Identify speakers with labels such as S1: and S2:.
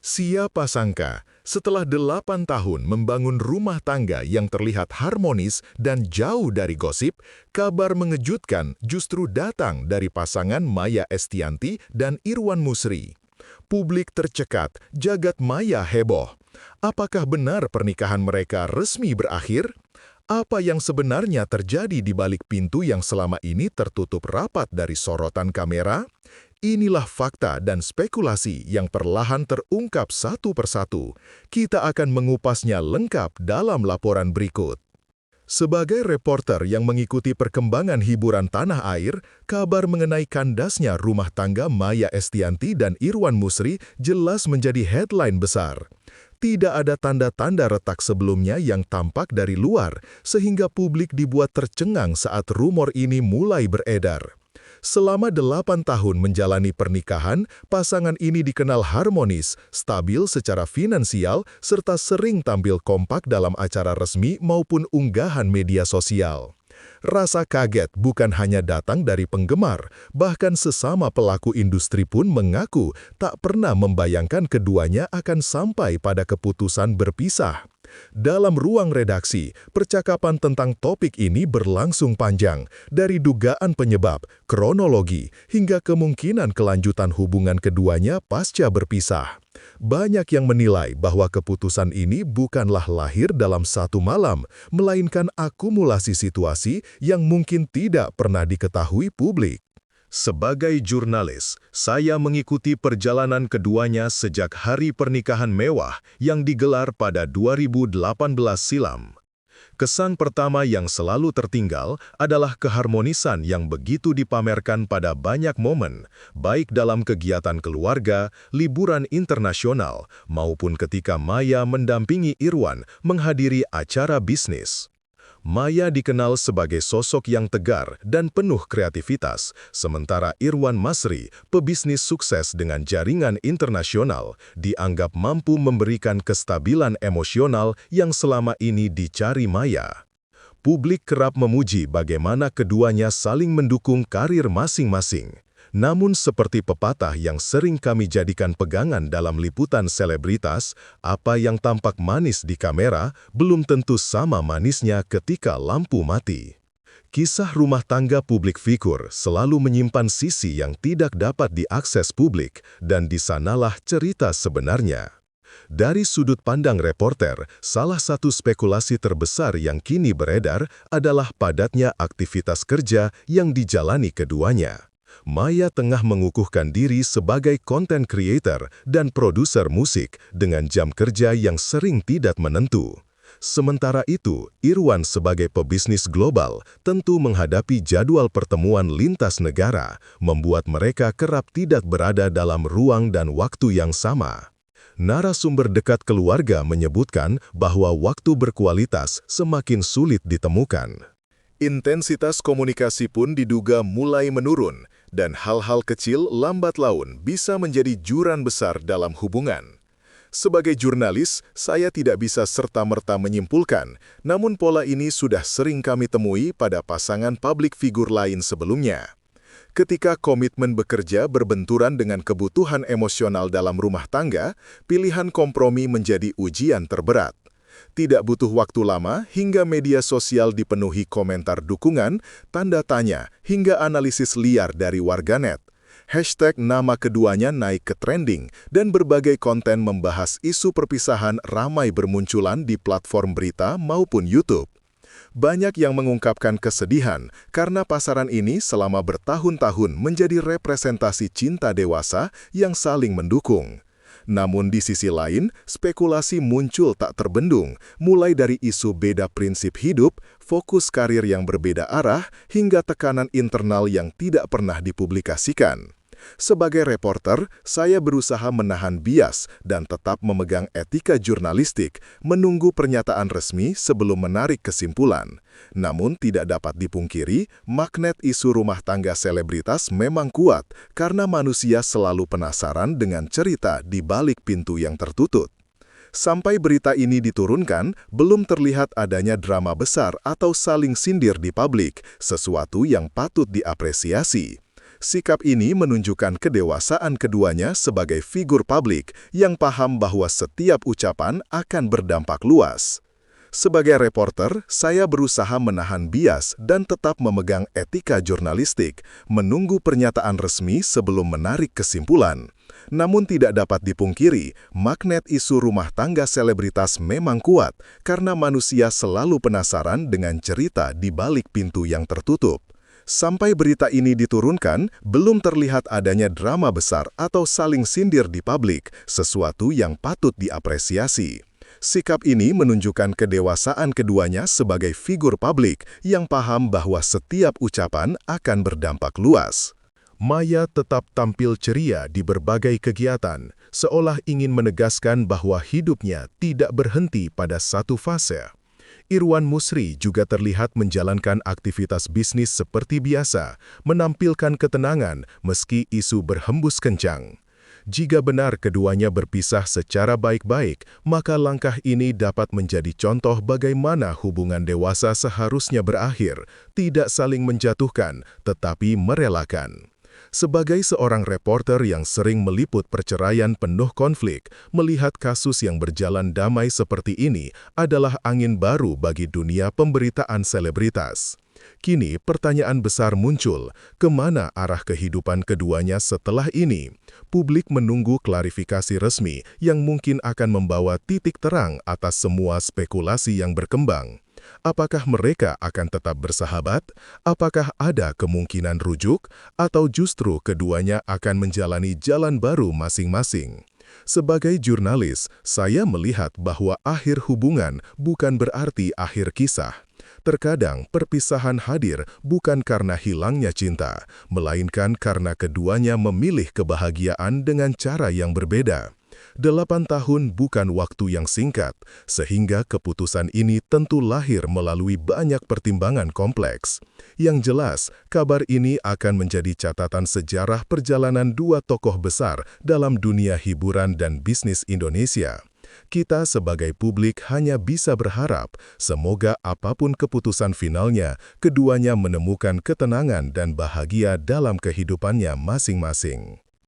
S1: Siapa sangka, setelah 8 tahun membangun rumah tangga yang terlihat harmonis dan jauh dari gosip, kabar mengejutkan justru datang dari pasangan Maya Estianty dan Irwan Musri. Publik tercekat, jagat maya heboh. Apakah benar pernikahan mereka resmi berakhir? Apa yang sebenarnya terjadi di balik pintu yang selama ini tertutup rapat dari sorotan kamera? Inilah fakta dan spekulasi yang perlahan terungkap satu persatu. Kita akan mengupasnya lengkap dalam laporan berikut. Sebagai reporter yang mengikuti perkembangan hiburan tanah air, kabar mengenai kandasnya rumah tangga Maya Estianty dan Irwan Musri jelas menjadi headline besar. Tidak ada tanda-tanda retak sebelumnya yang tampak dari luar, sehingga publik dibuat tercengang saat rumor ini mulai beredar. Selama 8 tahun menjalani pernikahan, pasangan ini dikenal harmonis, stabil secara finansial, serta sering tampil kompak dalam acara resmi maupun unggahan media sosial. Rasa kaget bukan hanya datang dari penggemar, bahkan sesama pelaku industri pun mengaku tak pernah membayangkan keduanya akan sampai pada keputusan berpisah. Dalam ruang redaksi, percakapan tentang topik ini berlangsung panjang, dari dugaan penyebab, kronologi, hingga kemungkinan kelanjutan hubungan keduanya pasca berpisah. Banyak yang menilai bahwa keputusan ini bukanlah lahir dalam satu malam, melainkan akumulasi situasi yang mungkin tidak pernah diketahui publik. Sebagai jurnalis, saya mengikuti perjalanan keduanya sejak hari pernikahan mewah yang digelar pada 2018 silam. Kesan pertama yang selalu tertinggal adalah keharmonisan yang begitu dipamerkan pada banyak momen, baik dalam kegiatan keluarga, liburan internasional, maupun ketika Maya mendampingi Irwan menghadiri acara bisnis. Maya dikenal sebagai sosok yang tegar dan penuh kreativitas, sementara Irwan Musri, pebisnis sukses dengan jaringan internasional, dianggap mampu memberikan kestabilan emosional yang selama ini dicari Maya. Publik kerap memuji bagaimana keduanya saling mendukung karir masing-masing. Namun seperti pepatah yang sering kami jadikan pegangan dalam liputan selebritas, apa yang tampak manis di kamera belum tentu sama manisnya ketika lampu mati. Kisah rumah tangga publik figur selalu menyimpan sisi yang tidak dapat diakses publik, dan di sanalah cerita sebenarnya. Dari sudut pandang reporter, salah satu spekulasi terbesar yang kini beredar adalah padatnya aktivitas kerja yang dijalani keduanya. Maya tengah mengukuhkan diri sebagai content creator dan produser musik dengan jam kerja yang sering tidak menentu. Sementara itu, Irwan sebagai pebisnis global tentu menghadapi jadwal pertemuan lintas negara, membuat mereka kerap tidak berada dalam ruang dan waktu yang sama. Narasumber dekat keluarga menyebutkan bahwa waktu berkualitas semakin sulit ditemukan. Intensitas komunikasi pun diduga mulai menurun, dan hal-hal kecil lambat laun bisa menjadi jurang besar dalam hubungan. Sebagai jurnalis, saya tidak bisa serta-merta menyimpulkan, namun pola ini sudah sering kami temui pada pasangan publik figur lain sebelumnya. Ketika komitmen bekerja berbenturan dengan kebutuhan emosional dalam rumah tangga, pilihan kompromi menjadi ujian terberat. Tidak butuh waktu lama hingga media sosial dipenuhi komentar dukungan, tanda tanya, hingga analisis liar dari warganet. Hashtag nama keduanya naik ke trending, dan berbagai konten membahas isu perpisahan ramai bermunculan di platform berita maupun YouTube. Banyak yang mengungkapkan kesedihan karena pasaran ini selama bertahun-tahun menjadi representasi cinta dewasa yang saling mendukung. Namun di sisi lain, spekulasi muncul tak terbendung, mulai dari isu beda prinsip hidup, fokus karir yang berbeda arah, hingga tekanan internal yang tidak pernah dipublikasikan. Sebagai reporter, saya berusaha menahan bias dan tetap memegang etika jurnalistik, menunggu pernyataan resmi sebelum menarik kesimpulan. Namun tidak dapat dipungkiri, magnet isu rumah tangga selebritas memang kuat karena manusia selalu penasaran dengan cerita di balik pintu yang tertutup. Sampai berita ini diturunkan, belum terlihat adanya drama besar atau saling sindir di publik, sesuatu yang patut diapresiasi. Sikap ini menunjukkan kedewasaan keduanya sebagai figur publik yang paham bahwa setiap ucapan akan berdampak luas. Sebagai reporter, saya berusaha menahan bias dan tetap memegang etika jurnalistik, menunggu pernyataan resmi sebelum menarik kesimpulan. Namun tidak dapat dipungkiri, magnet isu rumah tangga selebritas memang kuat karena manusia selalu penasaran dengan cerita di balik pintu yang tertutup. Sampai berita ini diturunkan, belum terlihat adanya drama besar atau saling sindir di publik, sesuatu yang patut diapresiasi. Sikap ini menunjukkan kedewasaan keduanya sebagai figur publik yang paham bahwa setiap ucapan akan berdampak luas. Maya tetap tampil ceria di berbagai kegiatan, seolah ingin menegaskan bahwa hidupnya tidak berhenti pada satu fase. Irwan Musri juga terlihat menjalankan aktivitas bisnis seperti biasa, menampilkan ketenangan meski isu berhembus kencang. Jika benar keduanya berpisah secara baik-baik, maka langkah ini dapat menjadi contoh bagaimana hubungan dewasa seharusnya berakhir, tidak saling menjatuhkan, tetapi merelakan. Sebagai seorang reporter yang sering meliput perceraian penuh konflik, melihat kasus yang berjalan damai seperti ini adalah angin baru bagi dunia pemberitaan selebritas. Kini pertanyaan besar muncul, kemana arah kehidupan keduanya setelah ini? Publik menunggu klarifikasi resmi yang mungkin akan membawa titik terang atas semua spekulasi yang berkembang. Apakah mereka akan tetap bersahabat? Apakah ada kemungkinan rujuk? Atau justru keduanya akan menjalani jalan baru masing-masing? Sebagai jurnalis, saya melihat bahwa akhir hubungan bukan berarti akhir kisah. Terkadang perpisahan hadir bukan karena hilangnya cinta, melainkan karena keduanya memilih kebahagiaan dengan cara yang berbeda. 8 tahun bukan waktu yang singkat, sehingga keputusan ini tentu lahir melalui banyak pertimbangan kompleks. Yang jelas, kabar ini akan menjadi catatan sejarah perjalanan dua tokoh besar dalam dunia hiburan dan bisnis Indonesia. Kita sebagai publik hanya bisa berharap, semoga apapun keputusan finalnya, keduanya menemukan ketenangan dan bahagia dalam kehidupannya masing-masing.